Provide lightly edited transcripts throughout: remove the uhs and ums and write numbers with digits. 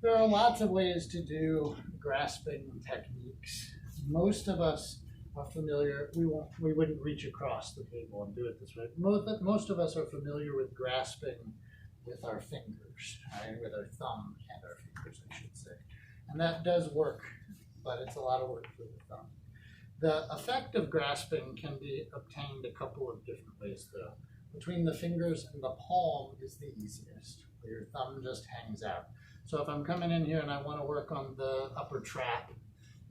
There are lots of ways to do grasping techniques. Most of us are familiar, we wouldn't reach across the table and do it this way. Most of us are familiar with grasping with our fingers, right? With our thumb and our fingers, I should say. And that does work, but it's a lot of work for the thumb. The effect of grasping can be obtained a couple of different ways, though. Between the fingers and the palm is the easiest, where your thumb just hangs out. So if I'm coming in here and I want to work on the upper trap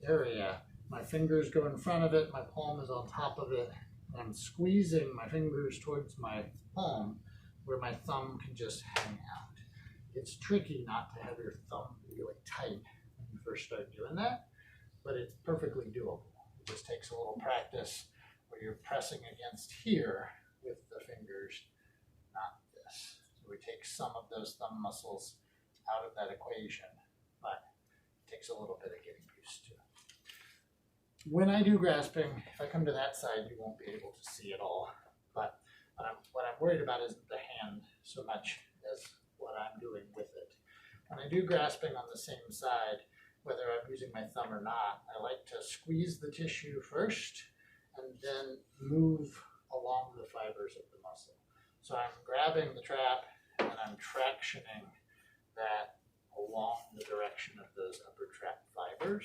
area, my fingers go in front of it, my palm is on top of it, and I'm squeezing my fingers towards my palm where my thumb can just hang out. It's tricky not to have your thumb really tight when you first start doing that, but it's perfectly doable. It just takes a little practice where you're pressing against here with the fingers, not this. So we take some of those thumb muscles out of that equation, but it takes a little bit of getting used to. When I do grasping, if I come to that side, you won't be able to see it all. But what I'm worried about isn't the hand so much as what I'm doing with it. When I do grasping on the same side, whether I'm using my thumb or not, I like to squeeze the tissue first and then move along the fibers of the muscle. So I'm grabbing the trap and I'm tractioning that along the direction of those upper trap fibers.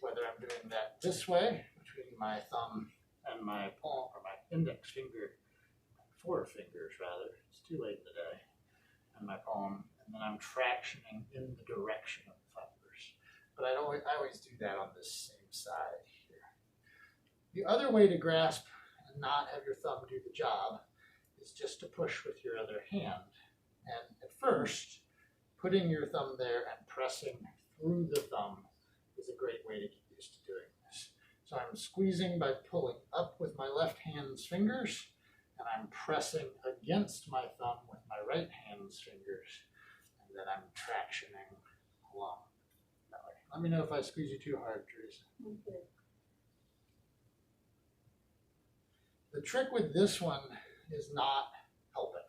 Whether I'm doing that this way, between my thumb and my palm, or my index finger, my four fingers rather, it's too late in the day, and my palm, and then I'm tractioning in the direction of the fibers. But I always do that on this same side here. The other way to grasp and not have your thumb do the job is just to push with your other hand. And at first, putting your thumb there and pressing through the thumb is a great way to get used to doing this. So I'm squeezing by pulling up with my left hand's fingers, and I'm pressing against my thumb with my right hand's fingers, and then I'm tractioning along that way. Let me know if I squeeze you too hard, Teresa. Okay. The trick with this one is not helping.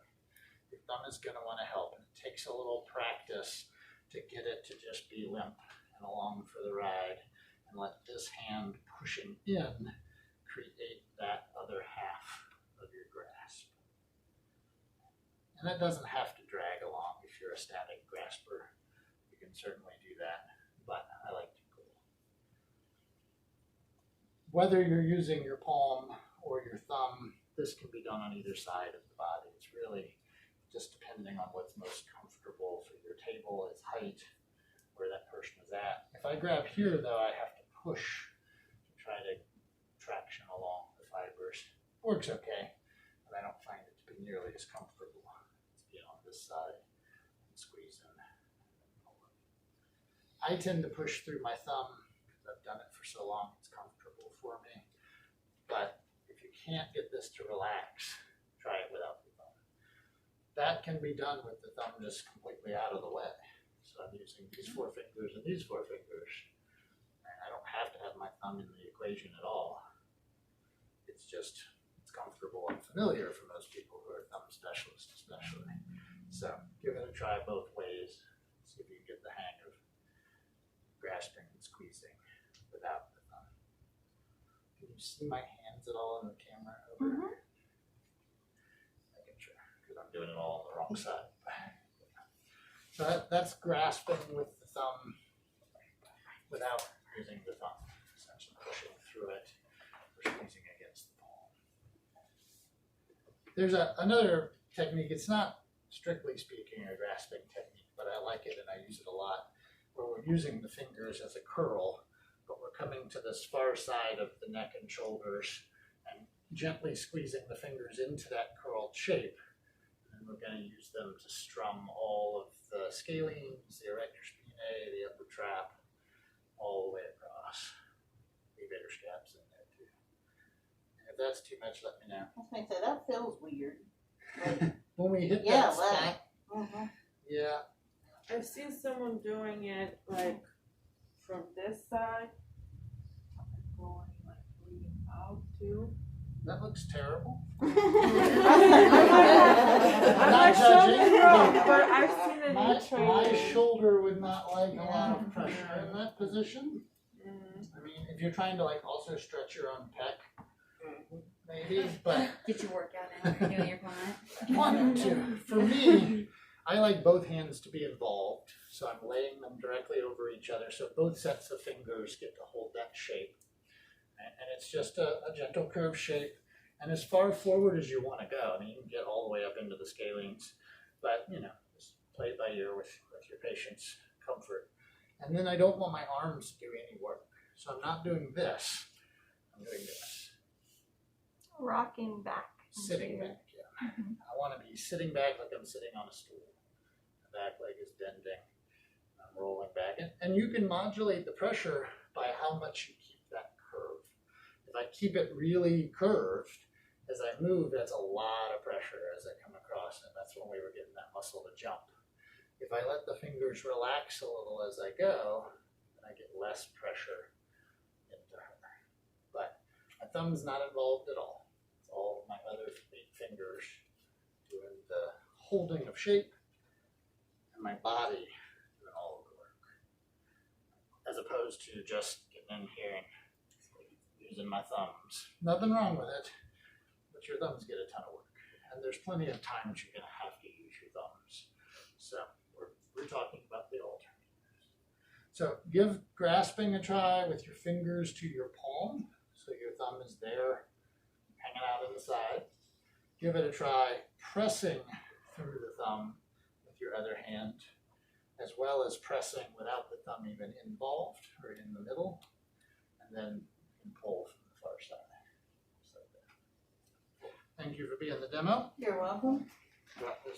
Your thumb is going to want to help, and it takes a little practice to get it to just be limp and along for the ride, and let this hand pushing in create that other half of your grasp. And that doesn't have to drag along. If you're a static grasper, you can certainly do that, but I like to pull. Whether you're using your palm or your thumb, this can be done on either side of the body. It's really just depending on what's most comfortable for your table, its height, where that person is at. If I grab here, though, I have to push to try to traction along the fibers. Works okay, but I don't find it to be nearly as comfortable as being on this side and squeezing and pulling. I tend to push through my thumb because I've done it for so long, it's comfortable for me. But if you can't get this to relax, try it without the thumb. That can be done with the thumb just completely out of the way. So I'm using these four fingers and these four fingers. I don't have to have my thumb in the equation at all. It's comfortable and familiar for most people who are thumb specialists especially. So give it a try both ways. See if you can get the hang of grasping and squeezing without the thumb. Can you see my hands at all in the camera over here? I can try, because I'm doing it all on the wrong side. So that's grasping with the thumb without using the thumb, essentially pushing through it or squeezing against the palm. There's another technique. It's not strictly speaking a grasping technique, but I like it and I use it a lot, where we're using the fingers as a curl, but we're coming to this far side of the neck and shoulders and gently squeezing the fingers into that curled shape. And we're going to use them to strum all of the scalenes, the erector spinae, the upper trap, all the way across. Levator straps in there too. And if that's too much, let me know. I was going to say, that feels weird. When we hit Yeah, that spot, well, yeah. I've seen someone doing it like from this side, going like leading out too. That looks terrible. I might show you wrong, but I've seen did my you train? shoulder would not like a lot of pressure in that position. Mm. I mean, if you're trying to like also stretch your own pec, maybe, but Get your workout in when you're doing your client. wanted to. For me, I like both hands to be involved, so I'm laying them directly over each other, so both sets of fingers get to hold that shape. And it's just a gentle curved shape, and as far forward as you want to go. I mean, you can get all the way up into the scalenes, but just play it by ear with your patient's comfort. And then I don't want my arms to do any work, so I'm not doing this. I'm doing this. Rocking back. Sitting back, yeah. I want to be sitting back like I'm sitting on a stool. The back leg is bending. I'm rolling back. And you can modulate the pressure by how much you keep that curve. If I keep it really curved, as I move, that's a lot of pressure as I come across, and that's when we were getting that muscle to jump. If I let the fingers relax a little as I go, then I get less pressure into her. But my thumb's not involved at all. All my other 8 fingers doing the holding of shape, and my body doing all of the work, as opposed to just getting in here and using my thumbs. Nothing wrong with it, but your thumbs get a ton of work, and there's plenty of times you're going to have to use your thumbs. So we're talking about the alternatives. So give grasping a try with your fingers to your palm, so your thumb is there, hanging out on the side. Give it a try pressing through the thumb with your other hand, as well as pressing without the thumb even involved or in the middle, and then you can pull from the far side. So, thank you for being the demo. You're welcome. Got this